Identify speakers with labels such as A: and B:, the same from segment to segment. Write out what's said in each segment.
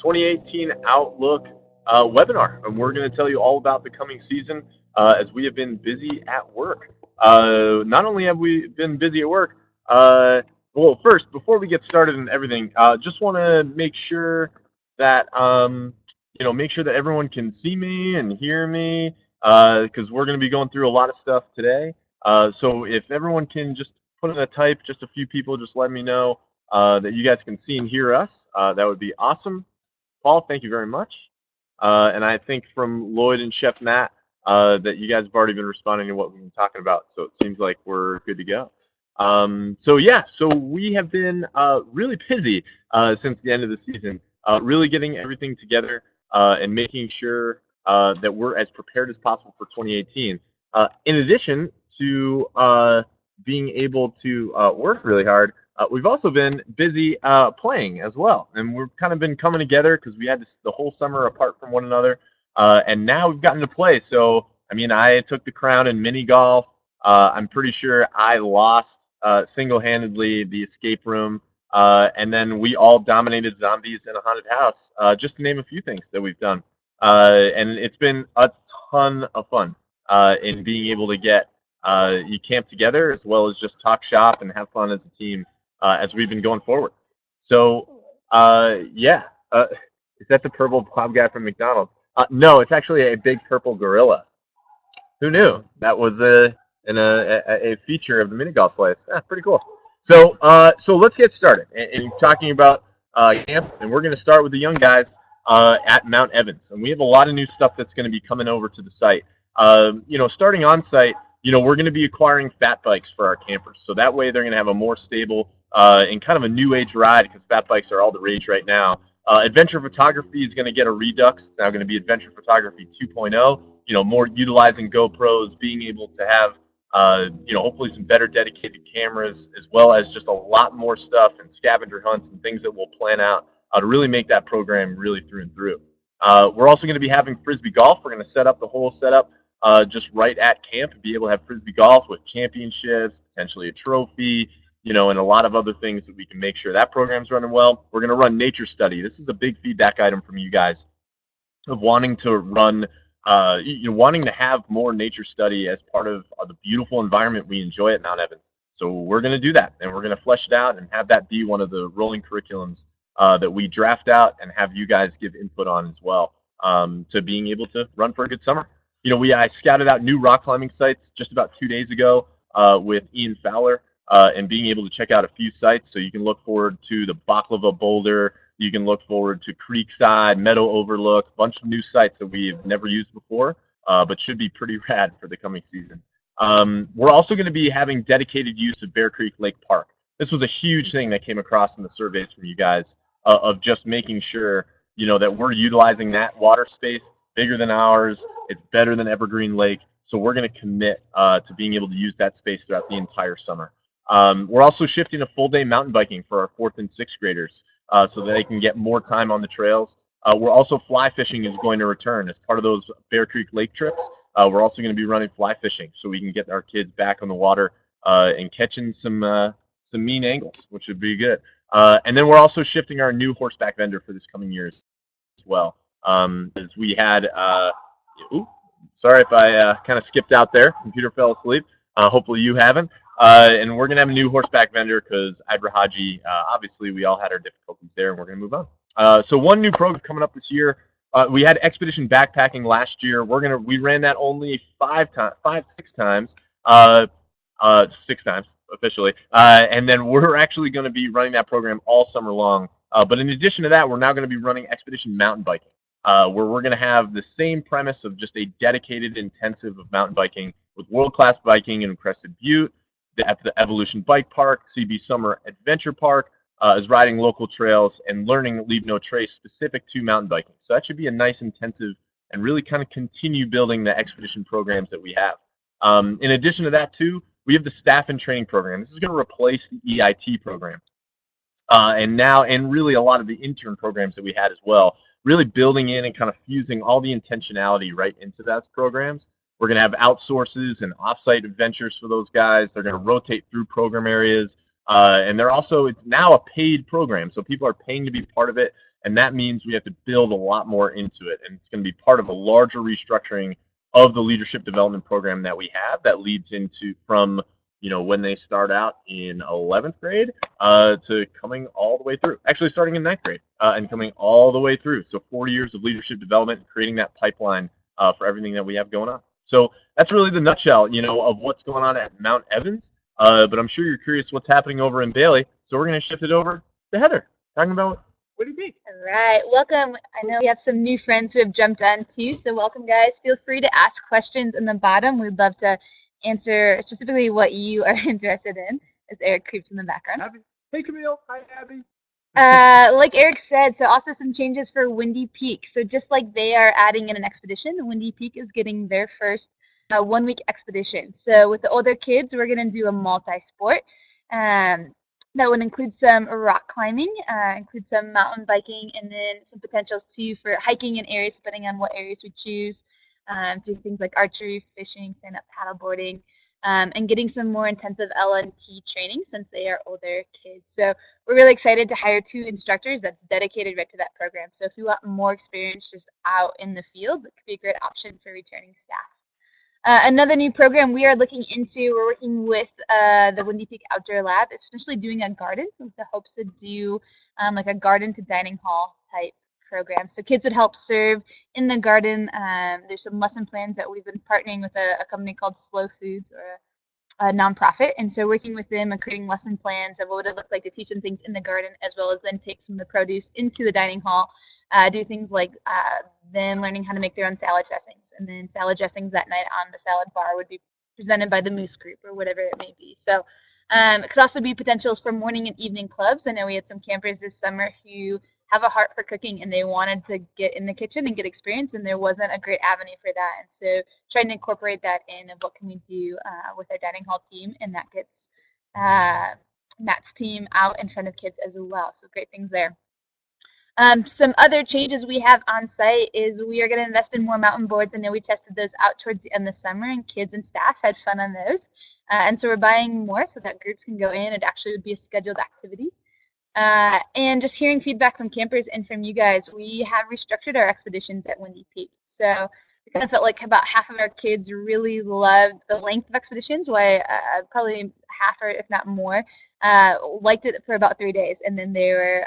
A: 2018 Outlook webinar, and we're going to tell you all about the coming season as we have been busy at work. Not only have we been busy at work, well, first, before we get started and everything, just want to make sure that make sure that everyone can see me and hear me because we're going to be going through a lot of stuff today. So if everyone can just put in a type, just a few people, just let me know that you guys can see and hear us. That would be awesome. Paul, thank you very much. And I think from Lloyd and Chef Matt that you guys have already been responding to what we've been talking about. So it seems like we're good to go. So we have been really busy since the end of the season, really getting everything together and making sure that we're as prepared as possible for 2018. In addition to being able to work really hard, we've also been busy playing as well, and we've kind of been coming together because we had the whole summer apart from one another, and now we've gotten to play. So, I mean, I took the crown in mini golf. I'm pretty sure I lost single-handedly the escape room, and then we all dominated zombies in a haunted house, just to name a few things that we've done. And it's been a ton of fun in being able to get you camp together as well as just talk shop and have fun as a team as we've been going forward. So, yeah. Is that the purple cloud guy from McDonald's? No, it's actually a big purple gorilla. Who knew? That was a feature of the mini golf place. Pretty cool. So let's get started. And talking about camp, and we're going to start with the young guys at Mount Evans. And we have a lot of new stuff that's going to be coming over to the site. Starting on site, we're going to be acquiring fat bikes for our campers. So that way they're going to have a more stable and kind of a new age ride because fat bikes are all the rage right now. Adventure photography is going to get a redux. It's now going to be Adventure Photography 2.0. More utilizing GoPros, being able to have, hopefully some better dedicated cameras, as well as just a lot more stuff and scavenger hunts and things that we'll plan out to really make that program really through and through. We're also going to be having Frisbee golf. We're going to set up the whole setup just right at camp and be able to have Frisbee golf with championships, potentially a trophy, and a lot of other things that we can make sure that program's running well. We're going to run nature study. This was a big feedback item from you guys of wanting to run, wanting to have more nature study as part of the beautiful environment we enjoy at Mount Evans. So we're going to do that, and we're going to flesh it out and have that be one of the rolling curriculums that we draft out and have you guys give input on as well to being able to run for a good summer. I scouted out new rock climbing sites just about 2 days ago with Ian Fowler and being able to check out a few sites. So you can look forward to the Baklava Boulder. You can look forward to Creekside, Meadow Overlook, a bunch of new sites that we've never used before, but should be pretty rad for the coming season. We're also going to be having dedicated use of Bear Creek Lake Park. This was a huge thing that came across in the surveys from you guys of just making sure that we're utilizing that water space. It's bigger than ours. It's better than Evergreen Lake. So we're going to commit to being able to use that space throughout the entire summer. We're also shifting to full-day mountain biking for our 4th and 6th graders so that they can get more time on the trails. We're also fly fishing is going to return as part of those Bear Creek Lake trips. We're also going to be running fly fishing so we can get our kids back on the water and catching some mean angles, which would be good. And then we're also shifting our new horseback vendor for this coming year as well. As we had, sorry if I kind of skipped out there. Computer fell asleep. Hopefully you haven't. And we're going to have a new horseback vendor because Ibra Haji, obviously we all had our difficulties there, and we're going to move on. So one new program coming up this year. We had Expedition Backpacking last year. We ran that only 6 times. 6 times officially, and then we're actually going to be running that program all summer long. But in addition to that, we're now going to be running Expedition Mountain Biking, where we're going to have the same premise of just a dedicated intensive of mountain biking with world-class biking in Crested Butte, at the Evolution Bike Park, CB Summer Adventure Park, is riding local trails and learning Leave No Trace specific to mountain biking. So that should be a nice intensive and really kind of continue building the expedition programs that we have. In addition to that, too, we have the staff and training program. This is going to replace the EIT program. And really a lot of the intern programs that we had as well, really building in and kind of fusing all the intentionality right into those programs. We're going to have outsources and offsite adventures for those guys. They're going to rotate through program areas. And it's now a paid program. So people are paying to be part of it. and that means we have to build a lot more into it, and it's going to be part of a larger restructuring of the leadership development program that we have that leads into from when they start out in 11th grade to coming all the way through. Actually, starting in ninth grade and coming all the way through. So 4 years of leadership development, creating that pipeline for everything that we have going on. So that's really the nutshell, of what's going on at Mount Evans. But I'm sure you're curious what's happening over in Bailey. So we're going to shift it over to Heather, talking about Windy Peak.
B: All right, welcome. I know we have some new friends who have jumped on too, so welcome, guys. Feel free to ask questions in the bottom. We'd love to answer specifically what you are interested in, as Eric creeps in the background.
A: Abby. Hey, Camille. Hi, Abby.
B: Like Eric said, so also some changes for Windy Peak. So just like they are adding in an expedition, Windy Peak is getting their first 1-week expedition. So with the older kids, we're going to do a multi-sport. That would include some rock climbing, include some mountain biking, and then some potentials too for hiking in areas, depending on what areas we choose. Do things like archery, fishing, stand-up paddleboarding, and getting some more intensive L&T training since they are older kids. So we're really excited to hire 2 instructors that's dedicated right to that program. So if you want more experience just out in the field, it could be a great option for returning staff. Another new program we are looking into, we're working with the Windy Peak Outdoor Lab, is potentially doing a garden with the hopes to do like a garden to dining hall type program. So kids would help serve in the garden. There's some lesson plans that we've been partnering with a company called Slow Foods, or a nonprofit, and so working with them and creating lesson plans of what would it look like to teach them things in the garden, as well as then take some of the produce into the dining hall, do things like them learning how to make their own salad dressings, and then salad dressings that night on the salad bar would be presented by the Moose Group or whatever it may be. So it could also be potentials for morning and evening clubs. I know we had some campers this summer who have a heart for cooking and they wanted to get in the kitchen and get experience, and there wasn't a great avenue for that. And so trying to incorporate that in of what can we do with our dining hall team, and that gets Matt's team out in front of kids as well. So great things there. Some other changes we have on site is we are going to invest in more mountain boards. I know we tested those out towards the end of the summer, and kids and staff had fun on those. And so we're buying more so that groups can go in. It actually would be a scheduled activity. And just hearing feedback from campers and from you guys, we have restructured our expeditions at Windy Peak. So we kind of felt like about half of our kids really loved the length of expeditions, while probably half, or if not more, liked it for about 3 days, and then they were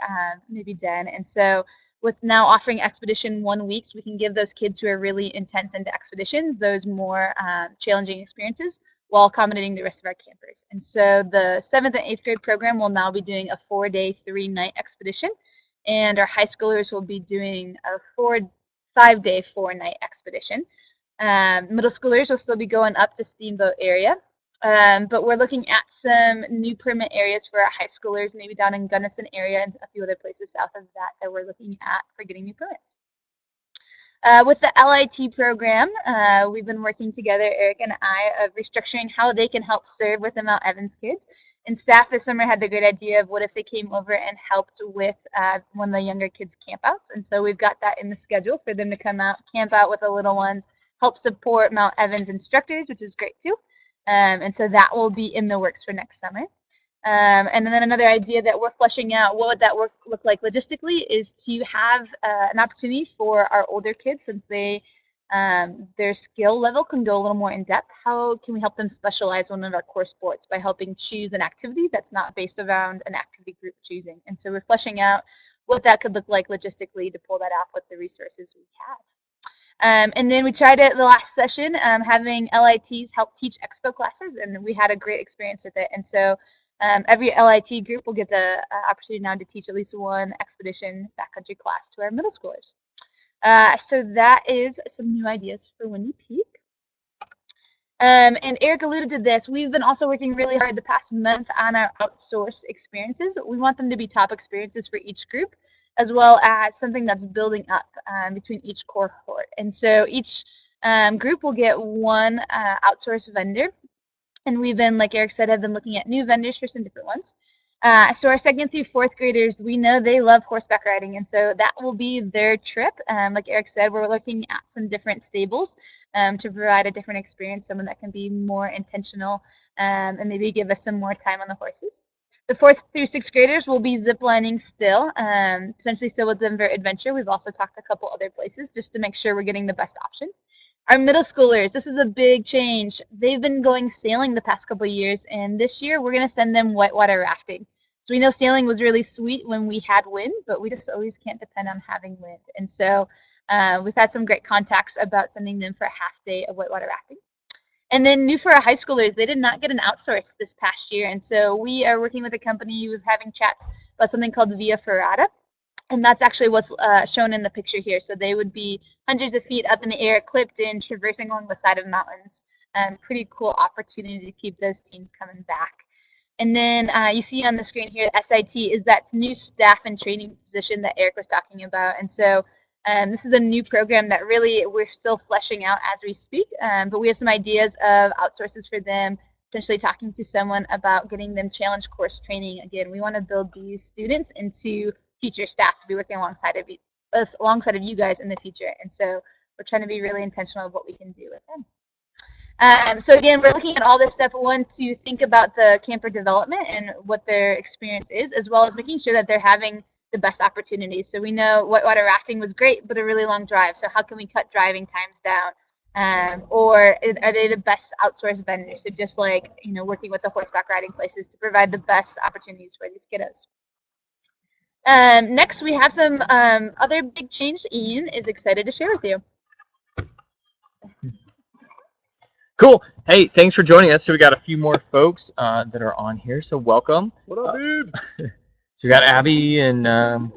B: maybe done. And so with now offering expedition 1 week, we can give those kids who are really intense into expeditions those more challenging experiences, while accommodating the rest of our campers. And so the 7th and 8th grade program will now be doing a 4-day, 3-night expedition, and our high schoolers will be doing a 5-day, 4-night expedition. Middle schoolers will still be going up to Steamboat area, but we're looking at some new permit areas for our high schoolers, maybe down in Gunnison area and a few other places south of that we're looking at for getting new permits. With the LIT program, we've been working together, Eric and I, of restructuring how they can help serve with the Mount Evans kids. And staff this summer had the great idea of what if they came over and helped with one of the younger kids' campouts. And so we've got that in the schedule for them to come out, camp out with the little ones, help support Mount Evans instructors, which is great too. And so that will be in the works for next summer. And then another idea that we're fleshing out, what would that look like logistically, is to have an opportunity for our older kids, since they their skill level can go a little more in depth. How can we help them specialize in one of our core sports by helping choose an activity that's not based around an activity group choosing? And so we're fleshing out what that could look like logistically to pull that off with the resources we have. And then we tried it the last session, having LITs help teach expo classes, and we had a great experience with it. And so every LIT group will get the opportunity now to teach at least one expedition backcountry class to our middle schoolers. So that is some new ideas for Windy Peak. And Eric alluded to this. We've been also working really hard the past month on our outsource experiences. We want them to be top experiences for each group, as well as something that's building up between each cohort. And so each group will get one outsourced vendor. And we've been, like Eric said, have been looking at new vendors for some different ones. So our 2nd through 4th graders, we know they love horseback riding, and so that will be their trip. Like Eric said, we're looking at some different stables to provide a different experience, someone that can be more intentional and maybe give us some more time on the horses. The 4th through 6th graders will be ziplining still, potentially still with Denver Adventure. We've also talked a couple other places just to make sure we're getting the best option. Our middle schoolers, this is a big change. They've been going sailing the past couple of years, and this year we're going to send them whitewater rafting. So we know sailing was really sweet when we had wind, but we just always can't depend on having wind. And so we've had some great contacts about sending them for a half day of whitewater rafting. And then new for our high schoolers, they did not get an outsource this past year. And so we are working with a company, we're having chats about something called Via Ferrata. And that's actually what's shown in the picture here. So they would be hundreds of feet up in the air, clipped in, traversing along the side of mountains. Pretty cool opportunity to keep those teams coming back. And then you see on the screen here, SIT is that new staff and training position that Eric was talking about. And so this is a new program that really we're still fleshing out as we speak, but we have some ideas of outsources for them, potentially talking to someone about getting them challenge course training. Again, we want to build these students into future staff to be working alongside of you guys in the future. And so we're trying to be really intentional of what we can do with them. So again, we're looking at all this stuff. One, to think about the camper development and what their experience is, as well as making sure that they're having the best opportunities. So we know whitewater rafting was great, but a really long drive. So how can we cut driving times down? Or are they the best outsourced vendors? So just like, working with the horseback riding places to provide the best opportunities for these kiddos. Next, we have some other big change Ian is excited to share with you.
C: Cool. Hey, thanks for joining us. So we got a few more folks that are on here. So welcome.
A: What up, dude?
C: So we got Abby and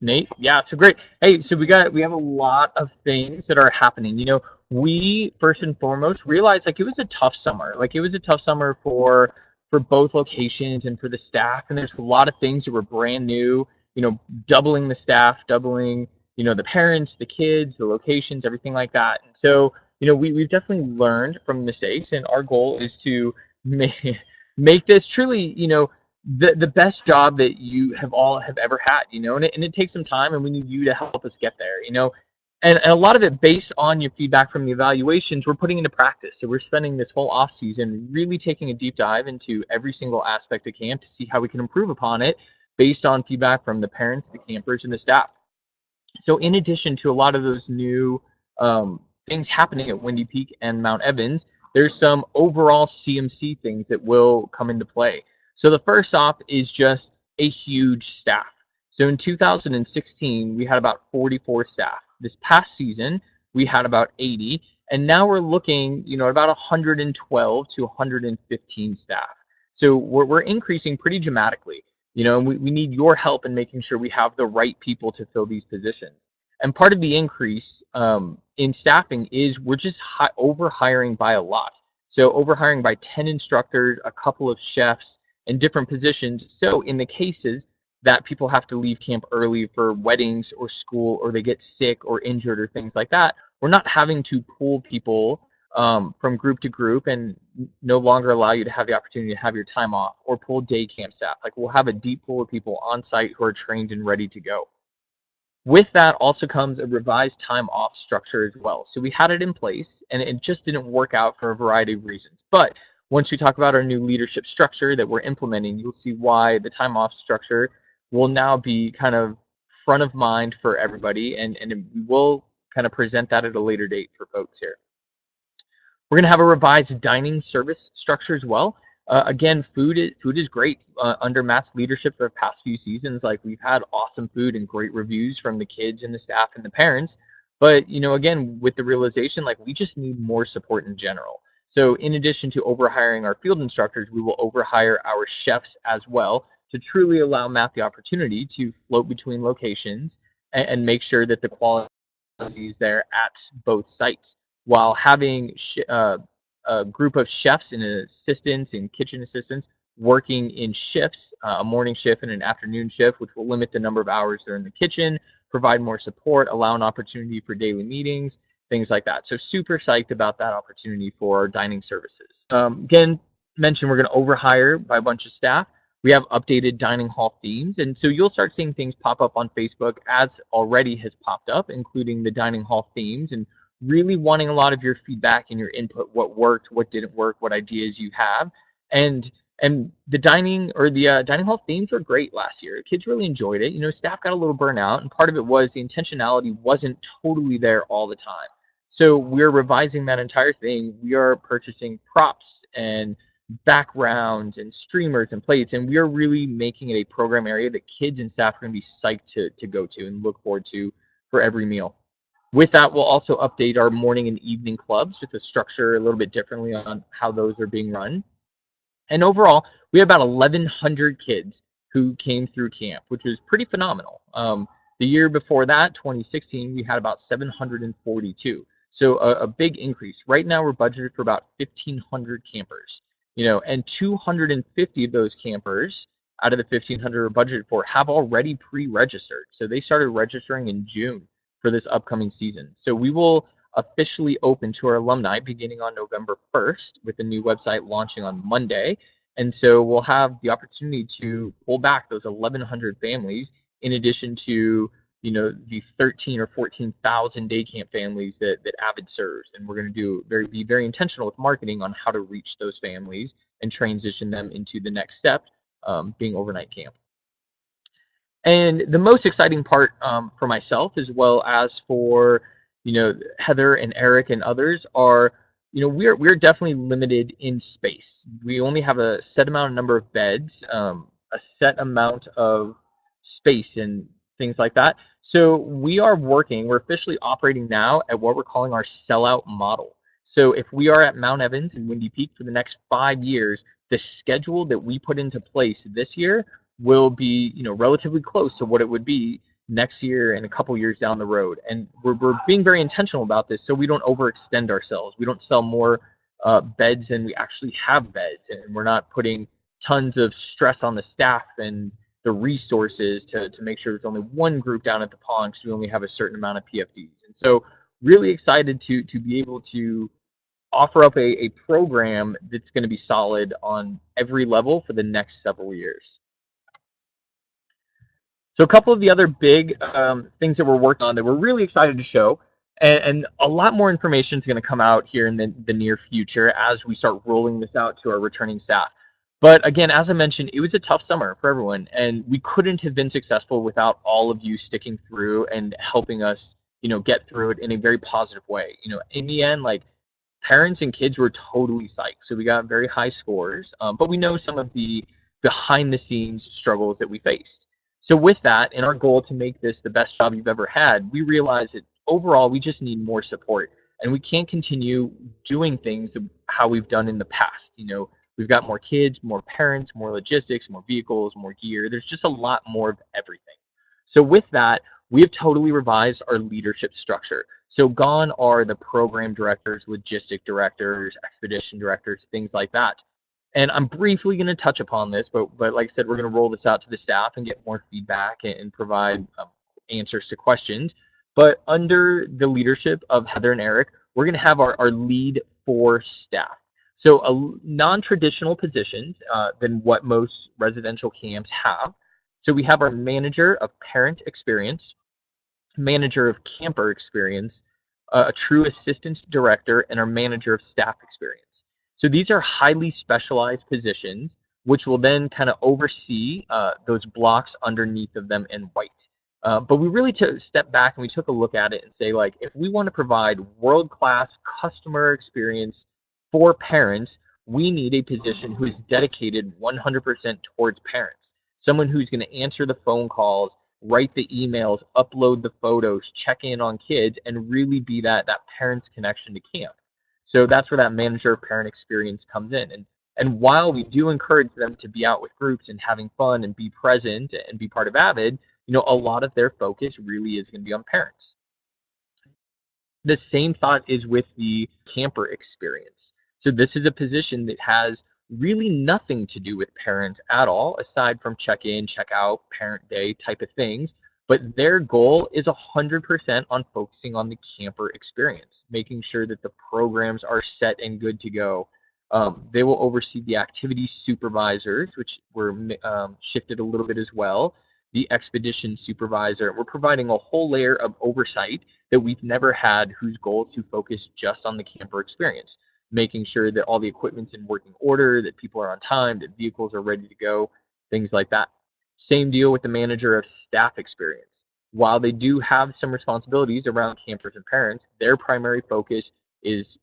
C: Nate. Yeah, so great. Hey, so we have a lot of things that are happening. We first and foremost realized it was a tough summer. It was a tough summer for both locations and for the staff. And there's a lot of things that were brand new. Doubling the staff, doubling the parents, the kids, the locations, everything like that. And so we've definitely learned from mistakes, and our goal is to make this truly the best job that you have ever had, and it takes some time, and we need you to help us get there, and a lot of it based on your feedback from the evaluations we're putting into practice. So we're spending this whole off season really taking a deep dive into every single aspect of camp to see how we can improve upon it based on feedback from the parents, the campers, and the staff. So in addition to a lot of those new things happening at Windy Peak and Mount Evans, there's some overall CMC things that will come into play. So the first off is just a huge staff. So in 2016, we had about 44 staff. This past season, we had about 80, and now we're looking, at about 112 to 115 staff. So we're increasing pretty dramatically, and we need your help in making sure we have the right people to fill these positions. And part of the increase in staffing is we're just over hiring by a lot. So over hiring by 10 instructors, a couple of chefs, and different positions. So in the cases that people have to leave camp early for weddings or school, or they get sick or injured or things like that, we're not having to pull people from group to group and no longer allow you to have the opportunity to have your time off or pull day camp staff. We'll have a deep pool of people on site who are trained and ready to go. With that also comes a revised time off structure as well. So we had it in place, and it just didn't work out for a variety of reasons. But once we talk about our new leadership structure that we're implementing, you'll see why the time off structure will now be kind of front of mind for everybody, and we will kind of present that at a later date for folks here. We're going to have a revised dining service structure as well. Again, food is great under Matt's leadership for the past few seasons. We've had awesome food and great reviews from the kids and the staff and the parents. But, again, with the realization, we just need more support in general. So in addition to overhiring our field instructors, we will overhire our chefs as well to truly allow Matt the opportunity to float between locations and make sure that the quality is there at both sites, while having a group of chefs and assistants and kitchen assistants working in shifts, a morning shift and an afternoon shift, which will limit the number of hours they're in the kitchen, provide more support, allow an opportunity for daily meetings, things like that. So super psyched about that opportunity for our dining services. Again, mentioned we're going to overhire by a bunch of staff. We have updated dining hall themes, and so you'll start seeing things pop up on Facebook, as already has popped up, including the dining hall themes, and really wanting a lot of your feedback and your input, what worked, what didn't work, what ideas you have. And And the dining hall themes were great last year. Kids really enjoyed it. Staff got a little burnout, and part of it was the intentionality wasn't totally there all the time. So we're revising that entire thing. We are purchasing props and backgrounds and streamers and plates, and we are really making it a program area that kids and staff are going to be psyched to go to and look forward to for every meal. With that, we'll also update our morning and evening clubs with the structure a little bit differently on how those are being run. And overall, we had about 1,100 kids who came through camp, which was pretty phenomenal. The year before that, 2016, we had about 742. So a big increase. Right now, we're budgeted for about 1,500 campers. And 250 of those campers out of the 1,500 we're budgeted for have already pre-registered. So they started registering in June for this upcoming season. So we will officially open to our alumni beginning on November 1st with the new website launching on Monday. And so we'll have the opportunity to pull back those 1,100 families in addition to the 13 or 14,000 day camp families that Avid serves. And we're going to be very intentional with marketing on how to reach those families and transition them into the next step, being overnight camp. And the most exciting part for myself, as well as for Heather and Eric and others, are we're definitely limited in space. We only have a set amount of number of beds, a set amount of space and things like that. So we're officially operating now at what we're calling our sellout model. So if we are at Mount Evans and Windy Peak for the next 5 years, the schedule that we put into place this year will be relatively close to what it would be next year and a couple years down the road. And we're being very intentional about this so we don't overextend ourselves. We don't sell more beds than we actually have beds, and we're not putting tons of stress on the staff and the resources to make sure there's only one group down at the pond because we only have a certain amount of PFDs. And so really excited to be able to offer up a program that's going to be solid on every level for the next several years. So a couple of the other big things that we're working on that we're really excited to show, and a lot more information is going to come out here in the near future as we start rolling this out to our returning staff. But again, as I mentioned, it was a tough summer for everyone, and we couldn't have been successful without all of you sticking through and helping us, get through it in a very positive way. In the end, like, parents and kids were totally psyched. So we got very high scores, but we know some of the behind the scenes struggles that we faced. So with that, in our goal to make this the best job you've ever had, we realized that overall we just need more support, and we can't continue doing things how we've done in the past. We've got more kids, more parents, more logistics, more vehicles, more gear. There's just a lot more of everything. So with that, we have totally revised our leadership structure. So gone are the program directors, logistic directors, expedition directors, things like that. And I'm briefly going to touch upon this, but like I said, we're going to roll this out to the staff and get more feedback and provide answers to questions. But under the leadership of Heather and Eric, we're going to have our lead 4 staff. So a non-traditional positions than what most residential camps have. So we have our manager of parent experience, manager of camper experience, a true assistant director, and our manager of staff experience. So these are highly specialized positions, which will then kind of oversee those blocks underneath of them in white. But we really took a step back and we took a look at it and say, like, if we want to provide world-class customer experience for parents, we need a position who is dedicated 100% towards parents. Someone who's going to answer the phone calls, write the emails, upload the photos, check in on kids, and really be that parent's connection to camp. So that's where that manager of parent experience comes in. And while we do encourage them to be out with groups and having fun and be present and be part of Avid, a lot of their focus really is going to be on parents. The same thought is with the camper experience. So this is a position that has really nothing to do with parents at all, aside from check-in, check-out, parent day type of things. But their goal is 100% on focusing on the camper experience, making sure that the programs are set and good to go. They will oversee the activity supervisors, which were shifted a little bit as well, the expedition supervisor. We're providing a whole layer of oversight that we've never had, whose goal is to focus just on the camper experience. making sure that all the equipment's in working order, that people are on time, that vehicles are ready to go, things like that. Same deal with the manager of staff experience. While they do have some responsibilities around campers and parents, their primary focus is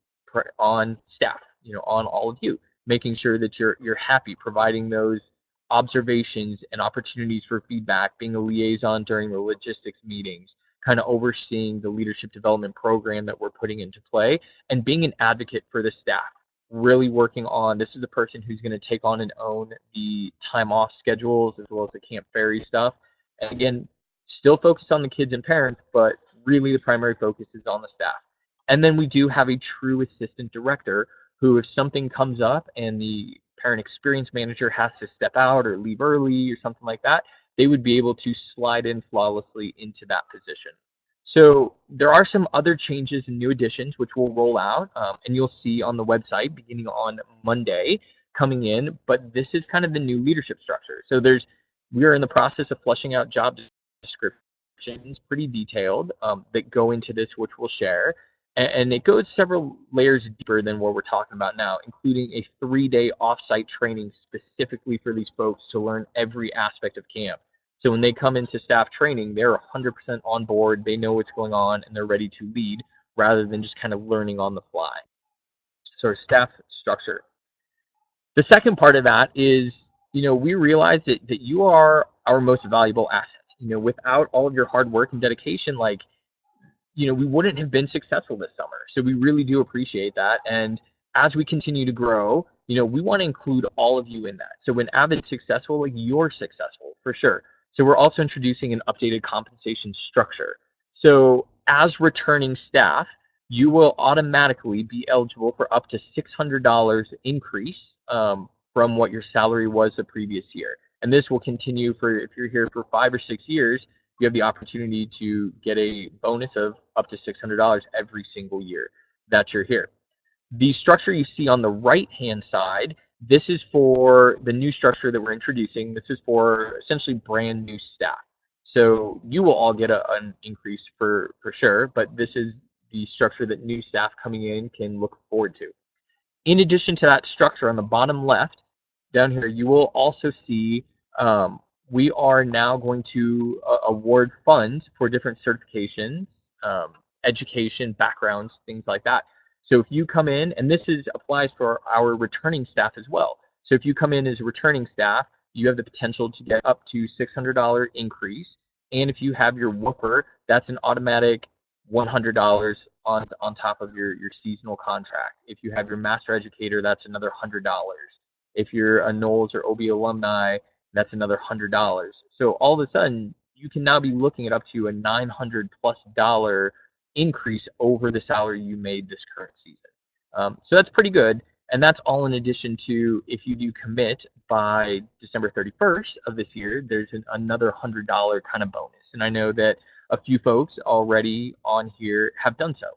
C: on staff, on all of you, making sure that you're happy, providing those observations and opportunities for feedback, being a liaison during the logistics meetings, kind of overseeing the leadership development program that we're putting into play, and being an advocate for the staff. Really working on, this is a person who's going to take on and own the time off schedules as well as the Camp Ferry stuff. And again, still focused on the kids and parents, but really the primary focus is on the staff. And then we do have a true assistant director who, if something comes up and the parent experience manager has to step out or leave early or something like that, they would be able to slide in flawlessly into that position. So there are some other changes and new additions which will roll out, and you'll see on the website beginning on Monday coming in, but this is kind of the new leadership structure. So we are in the process of fleshing out job descriptions, pretty detailed, that go into this, which we'll share. And it goes several layers deeper than what we're talking about now, including a 3-day offsite training specifically for these folks to learn every aspect of camp. So when they come into staff training, they're 100% on board, they know what's going on, and they're ready to lead rather than just kind of learning on the fly. So our staff structure. The second part of that is, we realize that you are our most valuable asset. Without all of your hard work and dedication, we wouldn't have been successful this summer. So we really do appreciate that. And as we continue to grow, we want to include all of you in that. So when Avid's successful, you're successful for sure. So we're also introducing an updated compensation structure. So as returning staff, you will automatically be eligible for up to $600 increase from what your salary was the previous year. And this will continue if you're here for 5 or 6 years, you have the opportunity to get a bonus of up to $600 every single year that you're here. The structure you see on the right-hand side, this is for the new structure that we're introducing. This is for essentially brand new staff. So you will all get an increase for sure, but this is the structure that new staff coming in can look forward to. In addition to that structure on the bottom left, down here, you will also see we are now going to award funds for different certifications, education, backgrounds, things like that. So if you come in, and this applies for our returning staff as well. So if you come in as a returning staff, you have the potential to get up to $600 increase. And if you have your Whooper, that's an automatic $100 on top of your seasonal contract. If you have your master educator, that's another $100. If you're a Knowles or OB alumni, that's another $100. So all of a sudden, you can now be looking at up to a $900+ increase over the salary you made this current season. So that's pretty good. And that's all in addition to, if you do commit by December 31st of this year, there's another $100 kind of bonus. And I know that a few folks already on here have done so.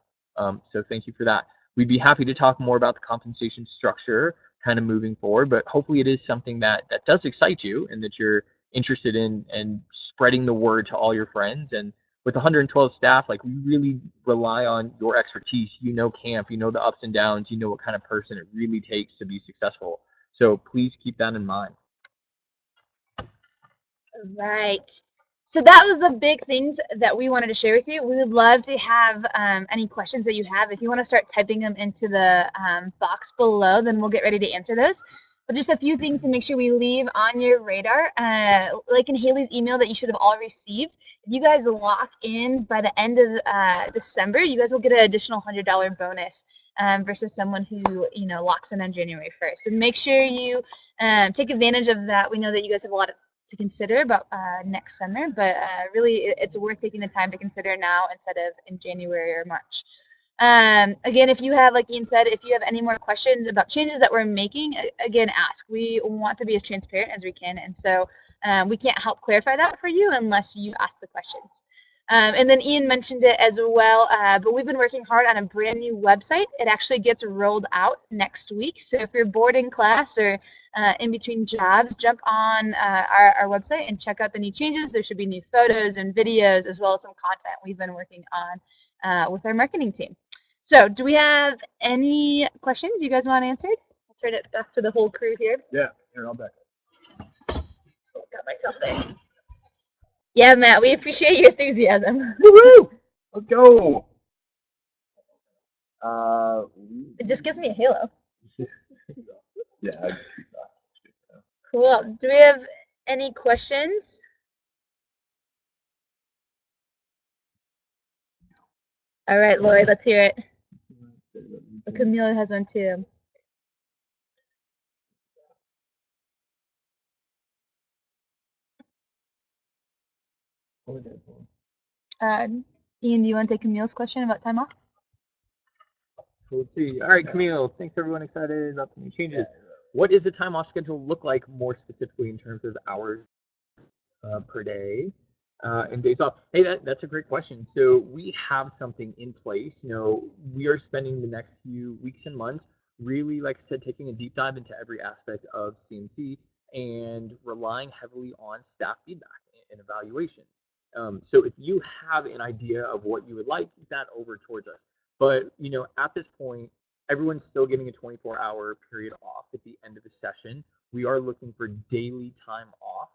C: So thank you for that. We'd be happy to talk more about the compensation structure kind of moving forward, but hopefully it is something that does excite you and that you're interested in and spreading the word to all your friends. And with 112 staff, we really rely on your expertise. Camp, the ups and downs, what kind of person it really takes to be successful. So please keep that in mind.
B: Right. So that was the big things that we wanted to share with you. We would love to have any questions that you have. If you want to start typing them into the box below, then we'll get ready to answer those. But just a few things to make sure we leave on your radar. Like in Haley's email that you should have all received, if you guys lock in by the end of December, you guys will get an additional $100 bonus versus someone who locks in on January 1st. So make sure you take advantage of that. We know that you guys have a lot to consider about next summer, but really it's worth taking the time to consider now instead of in January or March. Again, if you have, like Ian said, if you have any more questions about changes that we're making, again, ask. We want to be as transparent as we can, and so we can't help clarify that for you unless you ask the questions. And then Ian mentioned it as well, but we've been working hard on a brand new website. It actually gets rolled out next week, so if you're bored in class or in between jobs, jump on our website and check out the new changes. There should be new photos and videos as well as some content we've been working on with our marketing team. So, do we have any questions you guys want answered? I'll turn it back to the whole crew here.
A: Yeah, here, I'll back
B: Got myself there. Yeah, Matt, we appreciate your enthusiasm.
A: Woohoo! Let's go.
B: It just gives me a halo.
A: Yeah.
B: Cool. Do we have any questions? All right, Lori, let's hear it. Camila has one too. Ian, do you want to take Camille's question about time off?
C: So let's see. All right, Camille, thanks everyone excited about the new changes. What does the time off schedule look like more specifically in terms of hours per day and days off? Hey, that's a great question. So we have something in place. We are spending the next few weeks and months really, like I said, taking a deep dive into every aspect of CMC and relying heavily on staff feedback and evaluation. So if you have an idea of what you would like, keep that over towards us. But at this point, everyone's still getting a 24-hour period off at the end of the session. We are looking for daily time off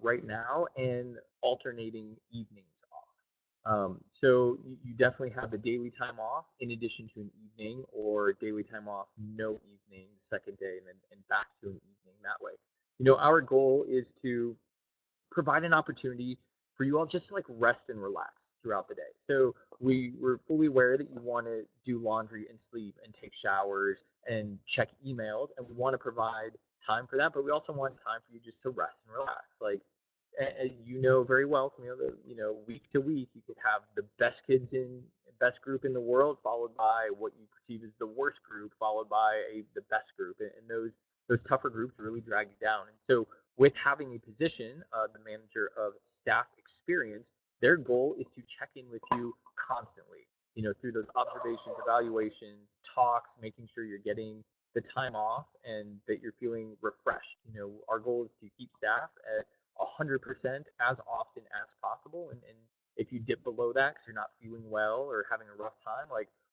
C: right now and alternating evenings off. So you definitely have the daily time off in addition to an evening, or daily time off, no evening, second day, and back to an evening that way. Our goal is to provide an opportunity for you all just to rest and relax throughout the day. So we're fully aware that you want to do laundry and sleep and take showers and check emails, and we want to provide time for that, but we also want time for you just to rest and relax. Very well, Camille, that week to week you could have the best group in the world, followed by what you perceive as the worst group, followed by the best group, and those tougher groups really drag you down. And so with having a position, the manager of staff experience, their goal is to check in with you constantly, through those observations, evaluations, talks, making sure you're getting the time off and that you're feeling refreshed. Our goal is to keep staff at 100% as often as possible. And if you dip below that because you're not feeling well or having a rough time,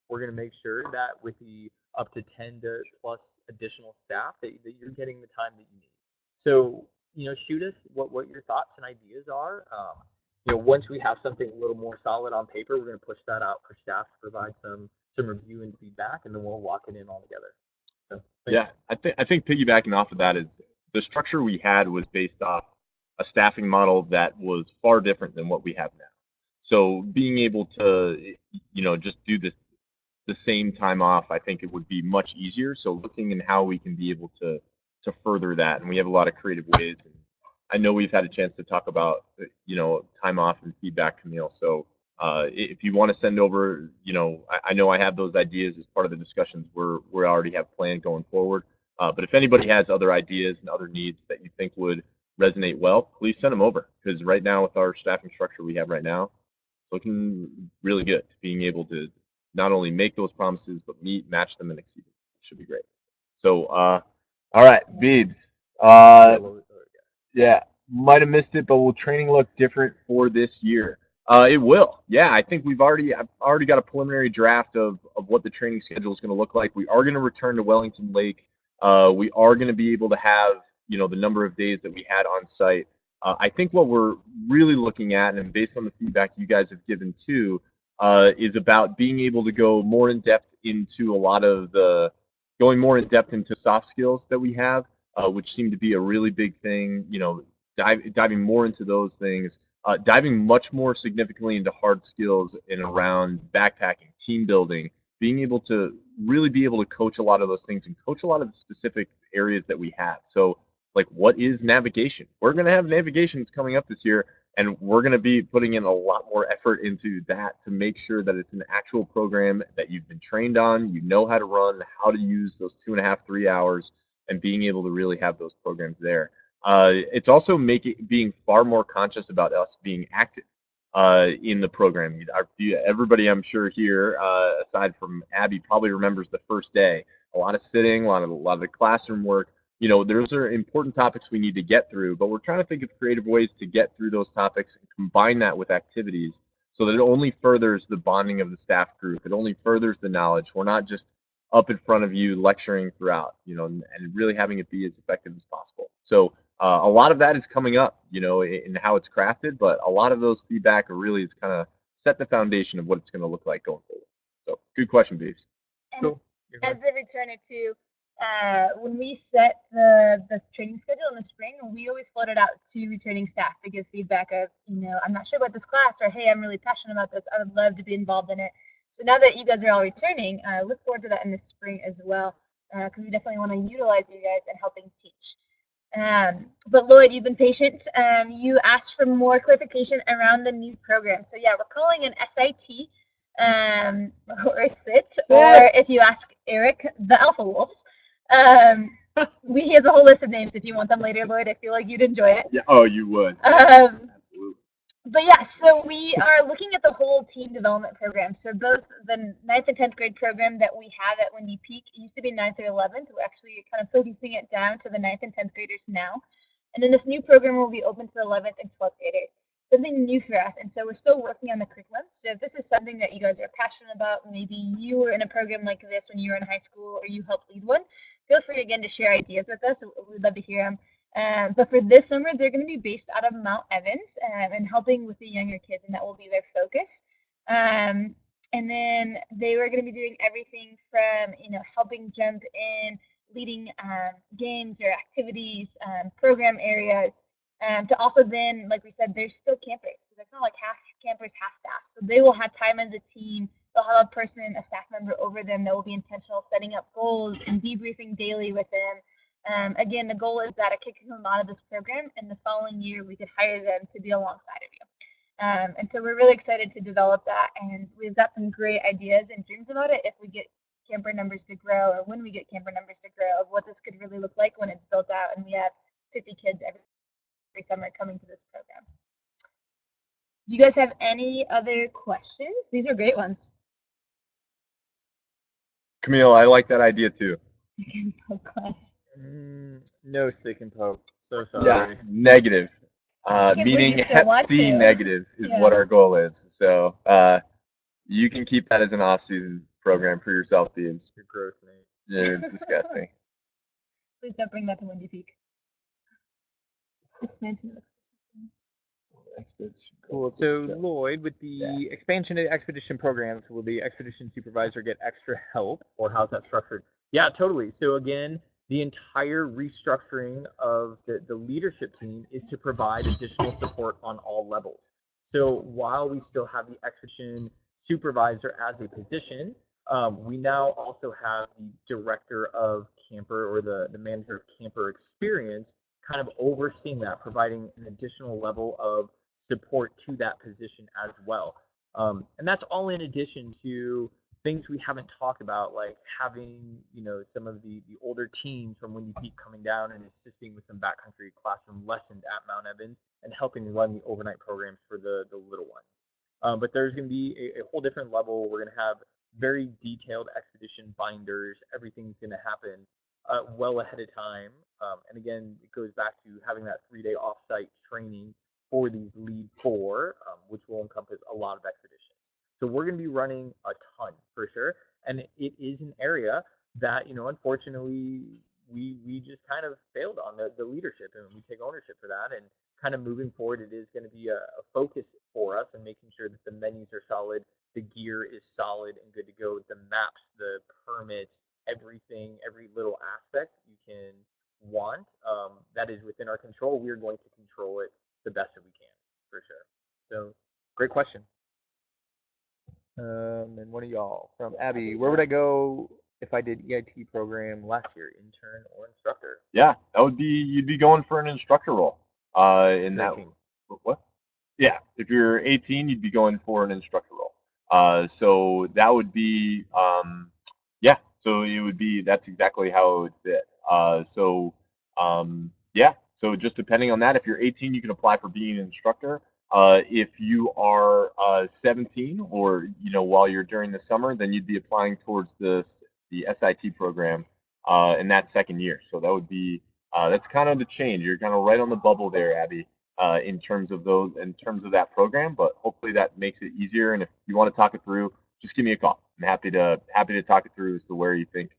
C: we're going to make sure that with the up to 10 to plus additional staff that you're getting the time that you need. So, shoot us what your thoughts and ideas are. Once we have something a little more solid on paper, we're going to push that out for staff to provide some review and feedback, and then we'll lock it in all together. So,
A: yeah, I think piggybacking off of that is the structure we had was based off a staffing model that was far different than what we have now. So being able to, just do the same time off, I think it would be much easier. So looking in how we can be able to further that, and we have a lot of creative ways. And I know we've had a chance to talk about time off and feedback, Camille. So if you want to send over, I know I have those ideas as part of the discussions we already have planned going forward. But if anybody has other ideas and other needs that you think would resonate well, please send them over, because right now with our staffing structure we have right now, it's looking really good. Being able to not only make those promises but match them and exceed them should be great. So all right, Beebs. Yeah, might have missed it, but will training look different for this year? It will. Yeah, I think I've already got a preliminary draft of what the training schedule is going to look like. We are going to return to Wellington Lake. We are going to be able to have the number of days that we had on site. I think what we're really looking at, and based on the feedback you guys have given too, is about being able to go more in depth into going more in depth into soft skills that we have, which seem to be a really big thing. Diving more into those things, diving much more significantly into hard skills and around backpacking, team building, being able to really be able to coach a lot of those things and coach a lot of the specific areas that we have. So what is navigation? We're going to have navigations coming up this year, and we're going to be putting in a lot more effort into that to make sure that it's an actual program that you've been trained on, how to run, how to use those 2.5, 3 hours, and being able to really have those programs there. It's also being far more conscious about us being active in the program. Everybody I'm sure here, aside from Abby, probably remembers the first day. A lot of sitting, a lot of the classroom work. Those are important topics we need to get through, but we're trying to think of creative ways to get through those topics and combine that with activities so that it only furthers the bonding of the staff group. It only furthers the knowledge. We're not just up in front of you lecturing throughout, and really having it be as effective as possible. So a lot of that is coming up, in how it's crafted, but a lot of those feedback are really is kind of set the foundation of what it's going to look like going forward. So good question, Beeves.
B: And
C: Cool.
B: as a returner too, when we set the training schedule in the spring, we always float it out to returning staff to give feedback of, I'm not sure about this class, or hey, I'm really passionate about this. I would love to be involved in it. So now that you guys are all returning, look forward to that in the spring as well, because we definitely want to utilize you guys in helping teach. But Lloyd, you've been patient. You asked for more clarification around the new program. So yeah, we're calling an SIT, or SIT, or if you ask Eric, the Alpha Wolves. He has a whole list of names if you want them later, Lloyd. I feel like you'd enjoy it.
A: Yeah. Oh, you would.
B: Absolutely. But yeah, so we are looking at the whole team development program. So both the 9th and 10th grade program that we have at Windy Peak, it used to be 9th through 11th. We're actually kind of focusing it down to the 9th and 10th graders now. And then this new program will be open to the 11th and 12th graders. Something new for us. And so we're still working on the curriculum. So if this is something that you guys are passionate about, maybe you were in a program like this when you were in high school or you helped lead one, feel free again to share ideas with us. We'd love to hear them. But for this summer, they're going to be based out of Mount Evans and helping with the younger kids, and that will be their focus. And then they were going to be doing everything from, helping jump in, leading games or activities, program areas, to also then, like we said, they're still campers. So they're kind of like half campers, half staff. So they will have time as a team. They'll have a staff member over them that will be intentional, setting up goals and debriefing daily with them. Again, the goal is that a kid can come out of this program, and the following year we could hire them to be alongside of you. And so we're really excited to develop that, and we've got some great ideas and dreams about it if we get camper numbers to grow, or when we get camper numbers to grow, of what this could really look like when it's built out and we have 50 kids every summer coming to this program. Do you guys have any other questions? These are great ones.
A: Camille, I like that idea too.
C: No stick and poke. So sorry.
A: Yeah, negative. Meaning Hep C negative is what our goal is. So you can keep that as an off-season program for yourself, Beeves.
C: You're gross, Nate.
A: You're disgusting.
B: Please don't bring that to Windy Peak. Expansion.
C: Cool. So Lloyd, with the expansion of expedition programs, will the expedition supervisor get extra help, or how's that structured? Yeah, totally. So again, the entire restructuring of the leadership team is to provide additional support on all levels. So while we still have the expedition supervisor as a position, we now also have the director of camper, or the manager of camper experience, kind of overseeing that, providing an additional level of support to that position as well. And that's all in addition to things we haven't talked about, like having, some of the older teams from Windy Peak coming down and assisting with some backcountry classroom lessons at Mount Evans and helping run the overnight programs for the little ones. But there's going to be a whole different level. We're going to have very detailed expedition binders. Everything's going to happen well ahead of time. And again, it goes back to having that 3-day offsite training for these lead 4, which will encompass a lot of expeditions. So we're going to be running a ton for sure. And it is an area that, unfortunately, we just kind of failed on the leadership, and we take ownership for that. And kind of moving forward, it is going to be a focus for us, and making sure that the menus are solid, the gear is solid and good to go, the maps, the permits, everything, every little aspect you can want that is within our control. We're going to control it the best that we can, for sure. So, great question. And one of y'all from Abby, where would I go if I did EIT program last year, intern or instructor?
A: Yeah, that would be, you'd be going for an instructor role. In that, what? Yeah, if you're 18, you'd be going for an instructor role. So that would be, yeah. So it would be, that's exactly how it would fit. Yeah. So just depending on that, if you're 18, you can apply for being an instructor. If you are 17, or while you're during the summer, then you'd be applying towards the SIT program in that second year. So that would be that's kind of the change. You're kind of right on the bubble there, Abby. in terms of that program, but hopefully that makes it easier. And if you want to talk it through, just give me a call. I'm happy to talk it through as to where you think,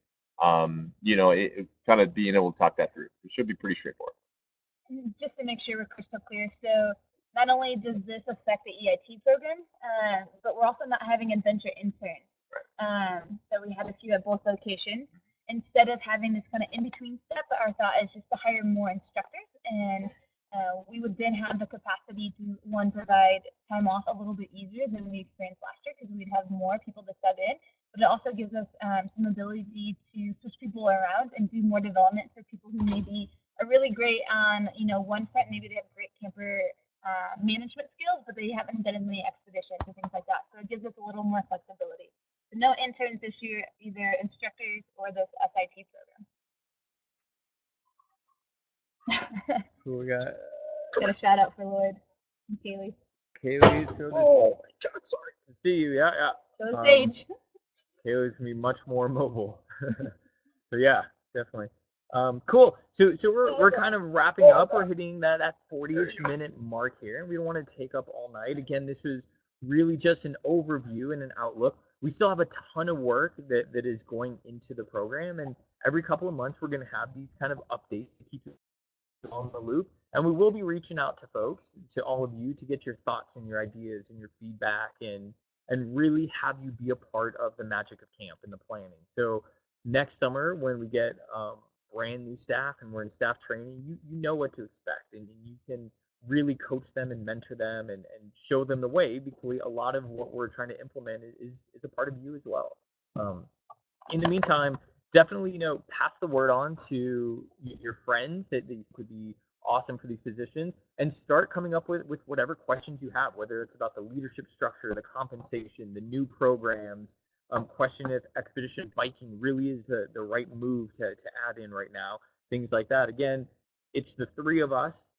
A: kind of being able to talk that through. It should be pretty straightforward.
B: Just to make sure we're crystal clear, so not only does this affect the EIT program, but we're also not having adventure interns. So we had a few at both locations. Instead of having this kind of in-between step, our thought is just to hire more instructors, and we would then have the capacity to, one, provide time off a little bit easier than we experienced last year because we'd have more people to sub in, but it also gives us some ability to switch people around and do more development for people who maybe are really great on, one front. Maybe they have great camper management skills, but they haven't done any expeditions or things like that. So it gives us a little more flexibility. So no interns this year, either instructors or this SIT program.
C: Cool. We got
B: a shout out for Lloyd and Kaylee.
C: Kaylee. So
A: Oh my God, sorry.
C: to see you. Yeah.
B: Show the stage.
C: Kaylee's gonna be much more mobile. So yeah, definitely. Cool. So we're kind of wrapping up. We're hitting that 40-ish minute mark here, and we don't want to take up all night. Again, this was really just an overview and an outlook. We still have a ton of work that is going into the program, and every couple of months we're going to have these kind of updates to keep you on the loop. And we will be reaching out to folks, to all of you, to get your thoughts and your ideas and your feedback, and really have you be a part of the magic of camp and the planning. So next summer, when we get brand new staff and we're in staff training, you know what to expect, and you can really coach them and mentor them and show them the way, because a lot of what we're trying to implement is a part of you as well. In the meantime, definitely, pass the word on to your friends that could be awesome for these positions, and start coming up with whatever questions you have, whether it's about the leadership structure, the compensation, the new programs, question if expedition biking really is the right move to add in right now, things like that. Again, it's the three of us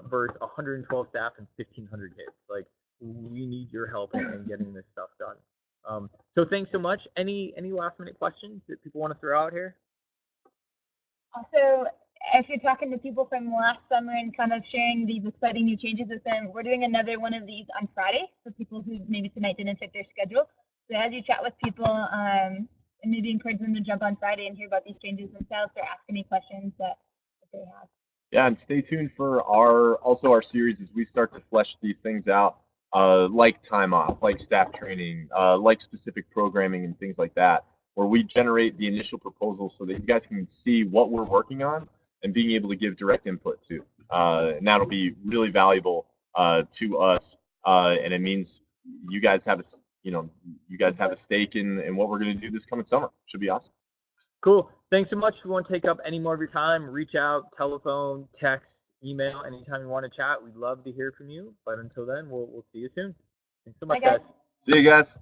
C: versus 112 staff and 1,500 kids. Like, we need your help in getting this stuff done. So thanks so much. Any last minute questions that people want to throw out here?
B: Also, if you're talking to people from last summer and kind of sharing these exciting new changes with them, we're doing another one of these on Friday for people who maybe tonight didn't fit their schedule. So as you chat with people, and maybe encourage them to jump on Friday and hear about these changes themselves, or ask any questions that they have.
A: Yeah, and stay tuned for our series as we start to flesh these things out, like time off, like staff training, like specific programming and things like that, where we generate the initial proposals so that you guys can see what we're working on and being able to give direct input to. And that'll be really valuable to us, and it means you guys have a stake in what we're going to do this coming summer. Should be awesome.
C: Cool. Thanks so much. If we won't take up any more of your time, reach out, telephone, text, email, anytime you want to chat. We'd love to hear from you. But until then, we'll see you soon. Thanks so much,
B: Bye, guys.
A: See you guys.